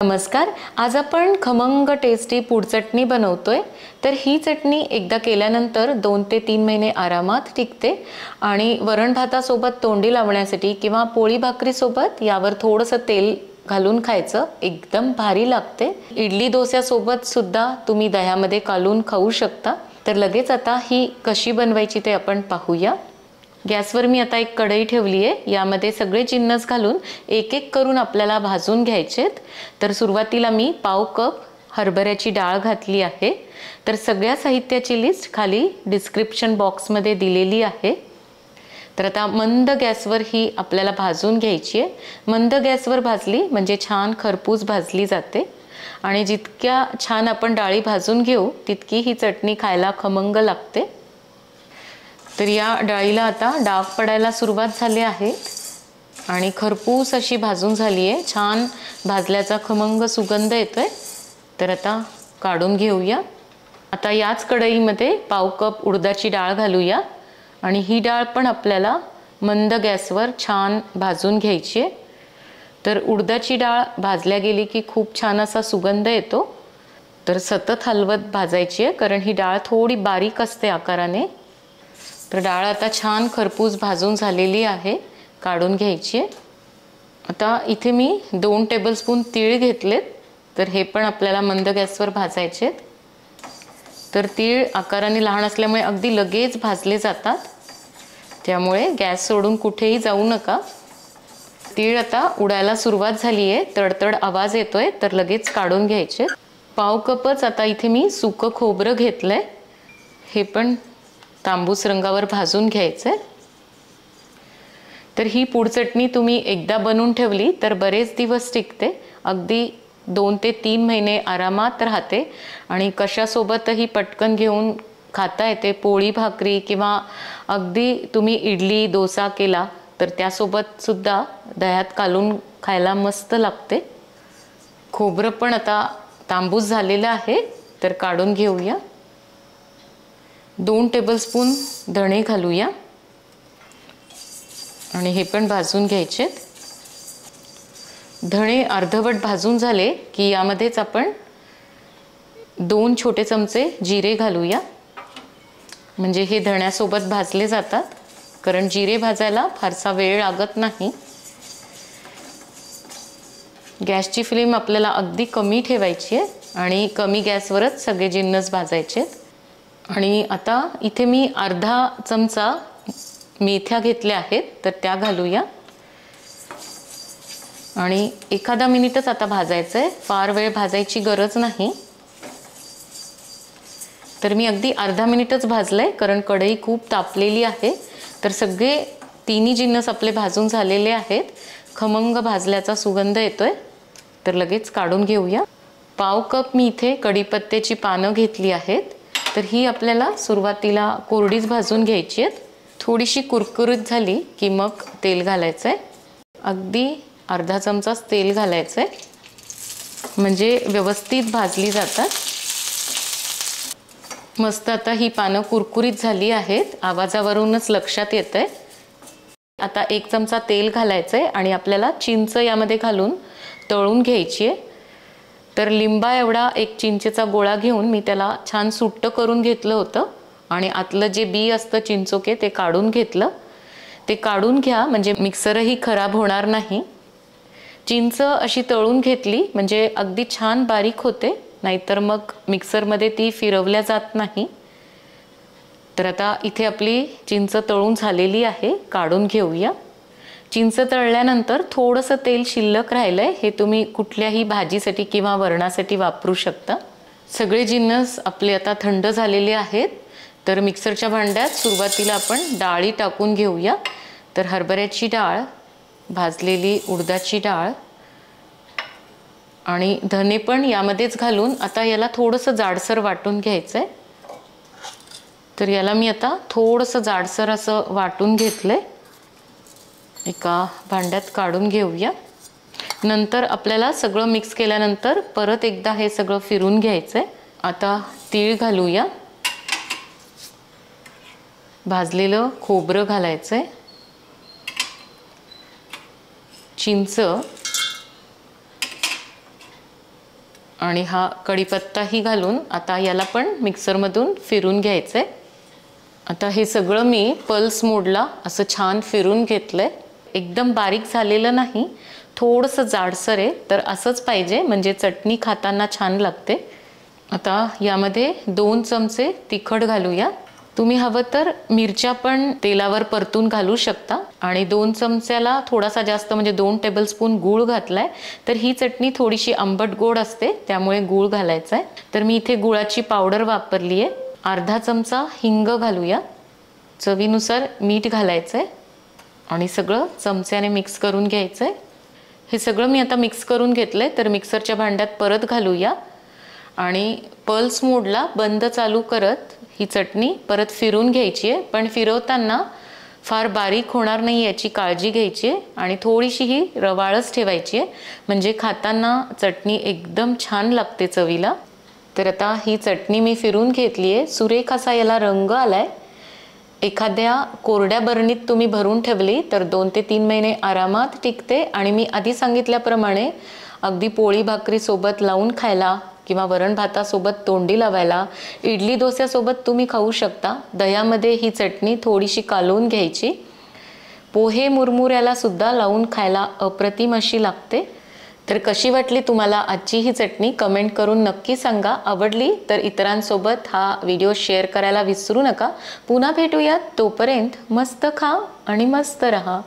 नमस्कार. आज आपण खमंग टेस्टी पूड चटणी बनवतोय. तर ही चटणी एकदा केल्यानंतर 2 ते 3 महिने आरामात टिकते आणि वरण भातासोबत तोंडी लावण्यासाठी किंवा पोळी भाकरी सोबत यावर थोडंसं तेल घालून खायचं, एकदम भारी लागते. इडली डोस्यासोबत सुद्धा तुम्ही दह्यामध्ये कालून खाऊ शकता. तर लगेच आता ही कशी बनवायची ते आपण पाहूया. गॅसवर मी आता एक कढई ठेवली आहे. यामध्ये सगळे जिन्नस घालून एक एक करून आपल्याला भाजून घ्यायचेत. तर सुरुवातीला मी पाव कप हरभऱ्याची डाळ घातली आहे. तर सगळ्या साहित्याची लिस्ट खाली डिस्क्रिप्शन बॉक्समध्ये दिलेली आहे. तर आता मंद गॅसवर ही आपल्याला भाजून घ्यायची आहे. मंद गॅसवर भाजली म्हणजे छान खरपूस भाजली जाते आणि जितक्या छान आपण डाळी भाजून घेऊ तितकी ही चटणी खायला खमंग लागते. तर या डाळीला आता डाग पडायला सुरुवात झाली आहे आणि खरपूस अशी भाजून झाली आहे. छान भाजल्याचा खमंग सुगंध येतोय. तर आता काढून घेऊया. आता याच कढईमध्ये पाव कप उडदाची डाळ घालूया आणि ही डाळ पण आपल्याला मंद गॅसवर छान भाजून घ्यायची आहे. तर उडदाची डाळ भाजल्या गेली की खूप छान असा सुगंध येतो. तर सतत हलवत भाजायची आहे कारण ही डाळ थोडी बारीक असते आकाराने. तर डाळ आता छान खरपूस भाजून झालेली आहे, काढून घ्यायची आहे. आता इथे मी 2 टेबलस्पून तीळ घेतलेत. तर हे पण आपल्याला मंद गॅसवर भाजायचे आहेत. तर तीळ आकाराने लहान असल्यामुळे अगदी लगेच भाजले जातात, त्यामुळे गॅस सोडून कुठेही जाऊ नका. तीळ आता उडायला सुरुवात झाली आहे, तडतड आवाज येतोय. तर लगेच काढून घ्यायचे. पाव कपच आता इथे मी सुकं खोबरं घेतलंय. हे पण तांबूस रंगावर भाजून घ्यायचंय. तर ही पूड चटणी तुम्ही एकदा बनवून ठेवली तर बरेच दिवस टिकते. अगदी 2 ते 3 महिने आरामात राहते आणि कशासोबतही पटकन घेऊन खाता येते. पोळी भाकरी किंवा अगदी तुम्ही इडली डोसा केला तर त्यासोबत सुद्धा दह्यात कालून खायला मस्त लागते. खोबरं पण आता तांबूस झालेलं आहे, तर काढून घेऊया. 2 टेबलस्पून धणे घालूया आणि हे पण भाजून घ्यायचे. धणे अर्धवट भाजून झाले की यामध्येच आपण 2 छोटे चमचे जिरे घालूया. म्हणजे हे धण्यासोबत भाजले जातात, कारण जिरे भाजायला फारसा वेळ लागत नाही. गॅसची फ्लेम आपल्याला अगदी कमी ठेवायची आहे आणि कमी गॅसवरच सगळे जिन्नस भाजायचे. आणि आता इथे मी अर्धा चमचा मेथ्या घेतल्या आहेत, तर त्या घालूया आणि एखादा मिनिटच आता भाजायचं आहे, फार वेळ भाजायची गरज नाही. तर मी अगदी अर्धा मिनिटच भाजलंय कारण कढई खूप तापलेली आहे. तर सगळे तिन्ही जिन्नस आपले भाजून झालेले आहेत. खमंग भाजल्याचा सुगंध येतोय. तर लगेच काढून घेऊया. पाव कप मी इथे कढीपत्त्याची पानं घेतली आहेत. तर ही आपल्याला सुरुवातीला कोरडीच भाजून घ्यायची आहेत. थोडीशी कुरकुरीत झाली की मग तेल घालायचं आहे. अगदी अर्धा चमचाच तेल घालायचं आहे, म्हणजे व्यवस्थित भाजली जातात. मस्त आता ही पानं कुरकुरीत झाली आहेत, आवाजावरूनच लक्षात येतंय. आता 1 चमचा तेल घालायचं आहे आणि आपल्याला चिंच यामध्ये घालून तळून घ्यायची आहे. तर लिंबा एवढा एक चिंचेचा गोळा घेऊन मी त्याला छान सुट्ट करून घेतलं होतं आणि आतलं जे बी असतं चिंचोके ते काढून घेतलं. ते काढून घ्या म्हणजे मिक्सरही खराब होणार नाही. चिंच अशी तळून घेतली म्हणजे अगदी छान बारीक होते, नाहीतर मग मिक्सरमध्ये ती फिरवल्या जात नाही. तर आता इथे आपली चिंच तळून झालेली आहे, काढून घेऊया. चिंच तळल्यानंतर थोडंसं तेल शिल्लक राहिलंय, हे तुम्ही कुठल्याही भाजीसाठी किंवा वरणासाठी वापरू शकता. सगळे जिन्नस आपले आता थंड झालेले आहेत. तर मिक्सरच्या भांड्यात सुरुवातीला आपण डाळी टाकून घेऊया. तर हरभऱ्याची डाळ, भाजलेली उडदाची डाळ आणि धने पण यामध्येच घालून आता याला थोडंसं जाडसर वाटून घ्यायचं आहे. तर याला मी आता थोडंसं जाडसर असं वाटून घेतलंय. एका भांड्यात काढून घेऊया. नंतर आपल्याला सगळं मिक्स केल्यानंतर परत एकदा हे सगळं फिरून घ्यायचं आहे. आता तीळ घालूया. भाजलेलं खोबरं घालायचं आहे. चिंच आणि हा कढीपत्ताही घालून आता याला पण मिक्सरमधून फिरून घ्यायचं आहे. आता हे सगळं मी पल्स मोडला असं छान फिरून घेतलं आहे. एकदम बारीक झालेलं नाही, थोडंसं जाडसर आहे, तर असंच पाहिजे म्हणजे चटणी खाताना छान लागते. आता यामध्ये 2 चमचे तिखट घालूया. तुम्ही हवं तर मिरच्या पण तेलावर परतून घालू शकता. आणि 2 चमच्याला थोडासा जास्त म्हणजे 2 टेबलस्पून गूळ घातलाय. तर ही चटणी थोडीशी आंबट गोड असते, त्यामुळे गूळ घालायचा आहे. तर मी इथे गुळाची पावडर वापरली आहे. अर्धा चमचा हिंग घालूया. चवीनुसार मीठ घालायचं आहे आणि सगळं चमच्याने मिक्स करून घ्यायचं आहे. हे सगळं मी आता मिक्स करून घेतलं आहे. तर मिक्सरच्या भांड्यात परत घालूया आणि पल्स मोडला बंद चालू करत ही चटणी परत फिरून घ्यायची आहे. पण फिरवताना फार बारीक होणार नाही याची काळजी घ्यायची आहे आणि थोडीशी ही रवाळच ठेवायची आहे, म्हणजे खाताना चटणी एकदम छान लागते चवीला. तर आता ही चटणी मी फिरून घेतली आहे. सुरेख असा याला रंग आलाय. एखाद्या कोरड्या बरणीत तुम्ही भरून ठेवली तर 2 ते 3 महिने आरामात टिकते. आणि मी आधी सांगितल्याप्रमाणे अगदी पोळी भाकरी सोबत लावून खायला किंवा वरण भातासोबत तोंडी लावायला, इडली डोस्यासोबत तुम्ही खाऊ शकता. दह्यामध्ये ही चटणी थोडीशी कालवून घ्यायची. पोहे मुरमुऱ्याला सुद्धा लावून खायला अप्रतिम अशी लागते. तर कशी वाटली तुम्हाला आजची ही चटणी कमेंट करून नक्की सांगा. आवडली तर इतरांसोबत हा व्हिडिओ शेअर करायला विसरू नका. पुन्हा भेटूयात. तोपर्यंत मस्त खा आणि मस्त रहा.